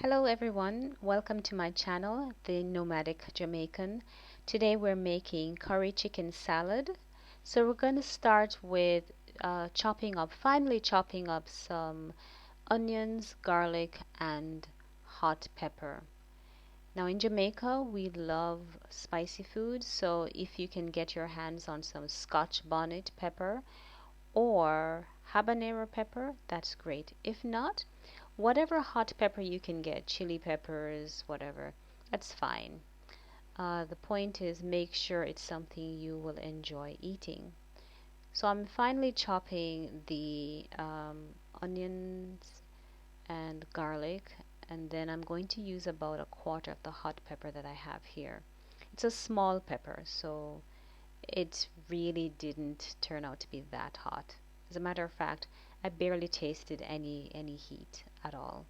Hello everyone, welcome to my channel, The Nomadic Jamaican. Today we're making curry chicken salad. So we're going to start with finely chopping up some onions, garlic and hot pepper. Now in Jamaica we love spicy food, so if you can get your hands on some Scotch bonnet pepper or habanero pepper, that's great. If not, whatever hot pepper you can get, chili peppers, whatever, that's fine. The point is make sure it's something you will enjoy eating. So I'm finally chopping the onions and garlic, and then I'm going to use about a quarter of the hot pepper that I have here. It's a small pepper, so it really didn't turn out to be that hot. As a matter of fact, I barely tasted any heat at all.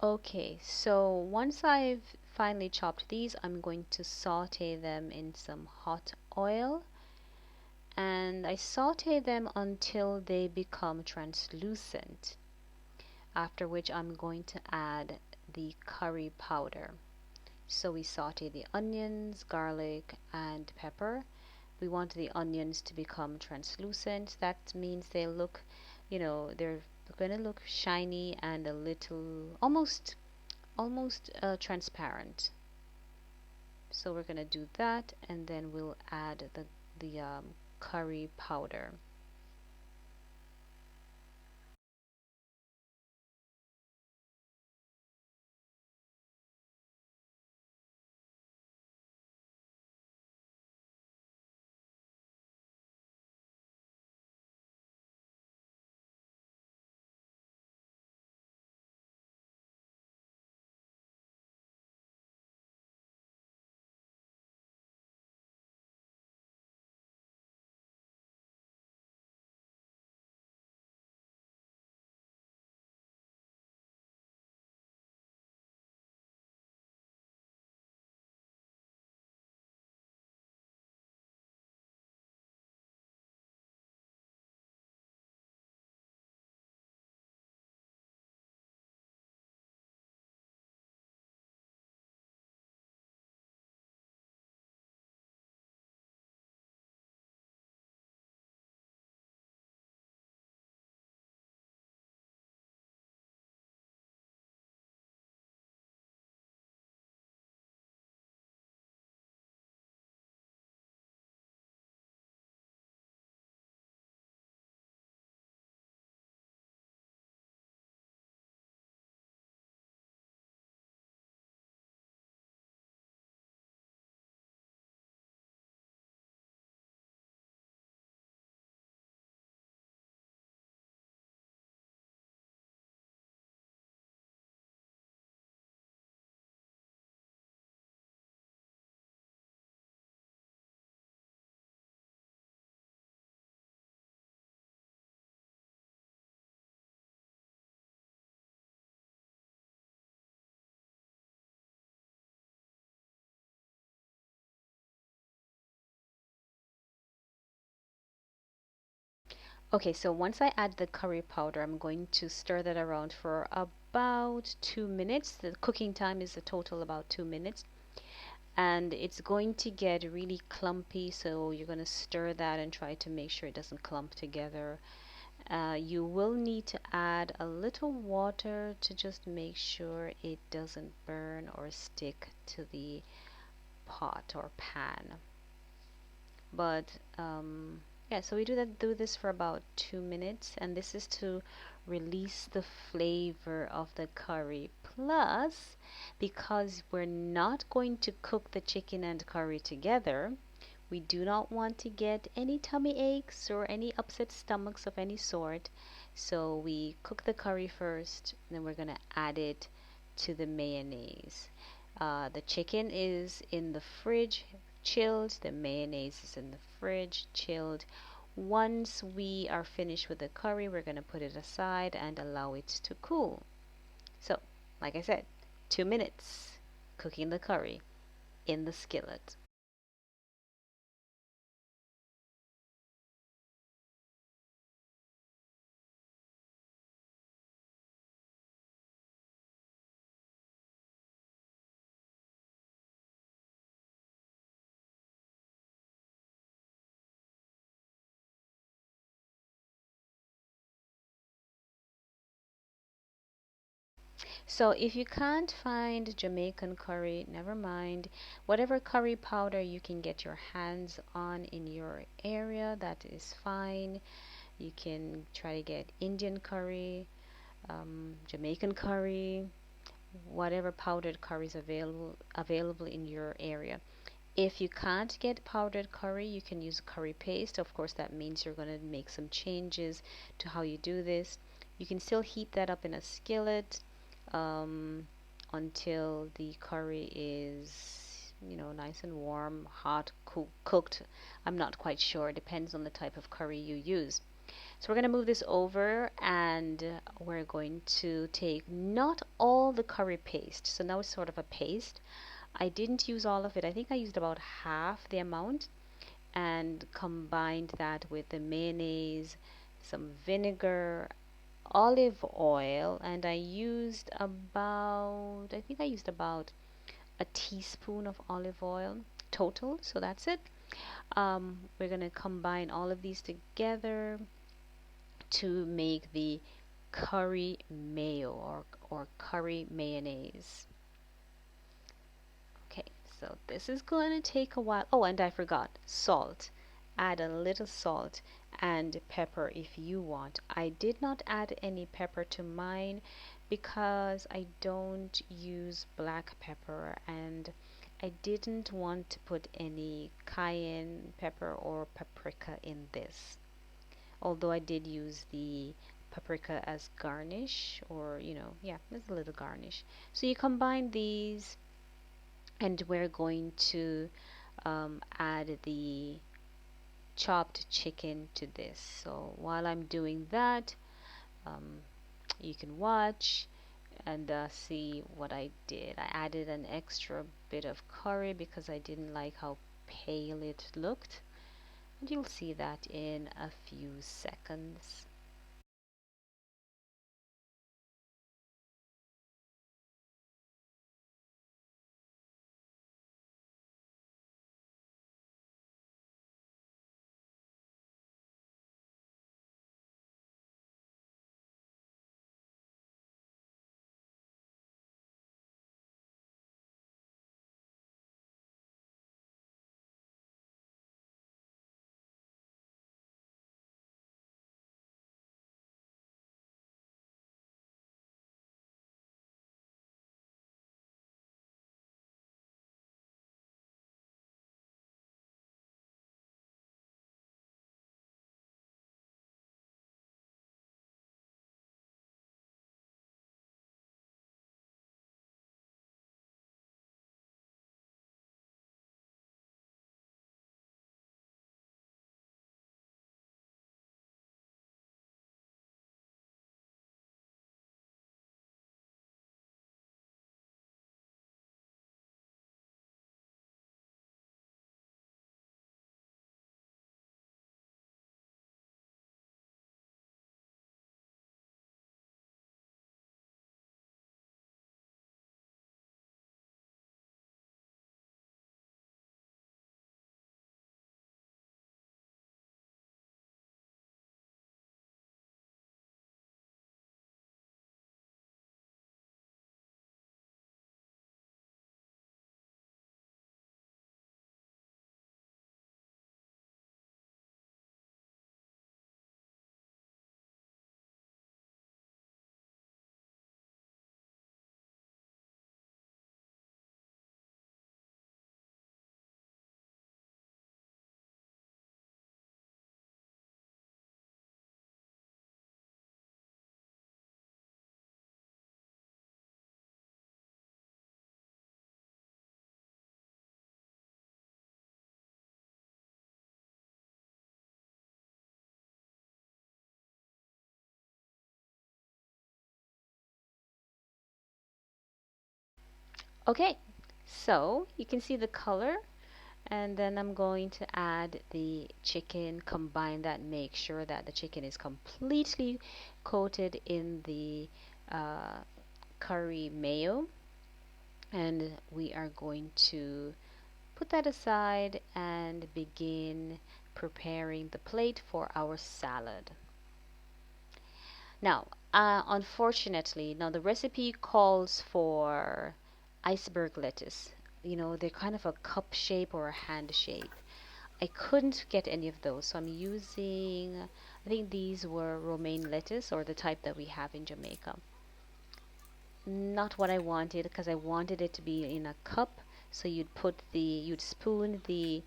Okay, so once I've finally chopped these, I'm going to saute them in some hot oil, and I saute them until they become translucent, after which I'm going to add the curry powder. So we saute the onions, garlic, and pepper. We want the onions to become translucent. That means they look, they're going to look shiny and a little almost transparent. So we're gonna do that, and then we'll add the curry powder. Okay, so once I add the curry powder, I'm going to stir that around for about 2 minutes. The cooking time is a total about 2 minutes, and it's going to get really clumpy, so you're going to stir that and try to make sure it doesn't clump together. You will need to add a little water to just make sure it doesn't burn or stick to the pot or pan. But yeah, so we do this for about 2 minutes, and this is to release the flavor of the curry. Plus, because we're not going to cook the chicken and curry together, we do not want to get any tummy aches or any upset stomachs of any sort. So we cook the curry first, then we're gonna add it to the mayonnaise. The chicken is in the fridge, chilled. The mayonnaise is in the fridge, chilled. Once we are finished with the curry, we're gonna put it aside and allow it to cool. So, like I said, 2 minutes cooking the curry in the skillet. So if you can't find Jamaican curry, never mind. Whatever curry powder you can get your hands on in your area, that is fine. You can try to get Indian curry, Jamaican curry, whatever powdered curry is available in your area. If you can't get powdered curry, you can use curry paste. Of course, that means you're going to make some changes to how you do this. You can still heat that up in a skillet um, until the curry is, nice and warm, hot, cooked. I'm not quite sure. It depends on the type of curry you use. So we're going to move this over, and we're going to take not all the curry paste. So now it's sort of a paste. I didn't use all of it. I think I used about half the amount and combined that with the mayonnaise, some vinegar, olive oil, and I think I used about a teaspoon of olive oil total. So that's it. We're going to combine all of these together to make the curry mayo or curry mayonnaise. Okay, so this is going to take a while. Oh, and I forgot salt. Add a little salt and pepper if you want. I did not add any pepper to mine because I don't use black pepper, and I didn't want to put any cayenne pepper or paprika in this. Although I did use the paprika as garnish, or yeah, as a little garnish. So you combine these, and we're going to add the chopped chicken to this. So while I'm doing that, um, you can watch and see what I did. I added an extra bit of curry because I didn't like how pale it looked, and you'll see that in a few seconds. Okay, so you can see the color, and then I'm going to add the chicken, combine that, make sure that the chicken is completely coated in the uh, curry mayo, and we are going to put that aside and begin preparing the plate for our salad. Now, unfortunately, now the recipe calls for iceberg lettuce. You know, they're kind of a cup shape or a hand shape. I couldn't get any of those, so I'm using, I think these were romaine lettuce or the type that we have in Jamaica. Not what I wanted because I wanted it to be in a cup. So you'd spoon the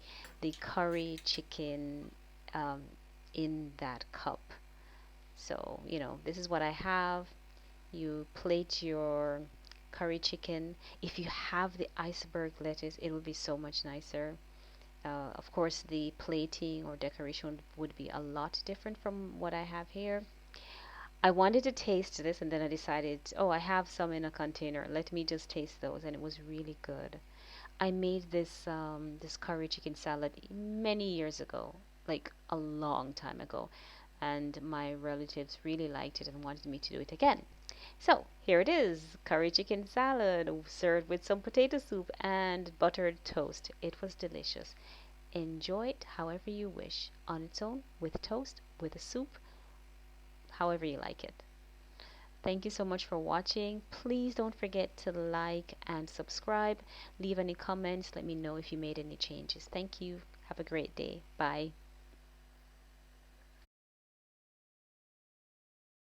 curry chicken um, in that cup. So, you know, this is what I have. You plate your curry chicken. If you have the iceberg lettuce, it will be so much nicer. Of course, the plating or decoration would be a lot different from what I have here. I wanted to taste this and then I decided, oh, I have some in a container. Let me just taste those, and it was really good. I made this curry chicken salad many years ago, like a long time ago, and my relatives really liked it and wanted me to do it again. So here it is, curry chicken salad served with some potato soup and buttered toast. It was delicious. Enjoy it however you wish, on its own, with toast, with a soup, however you like it. Thank you so much for watching. Please don't forget to like and subscribe. Leave any comments. Let me know if you made any changes. Thank you. Have a great day. Bye.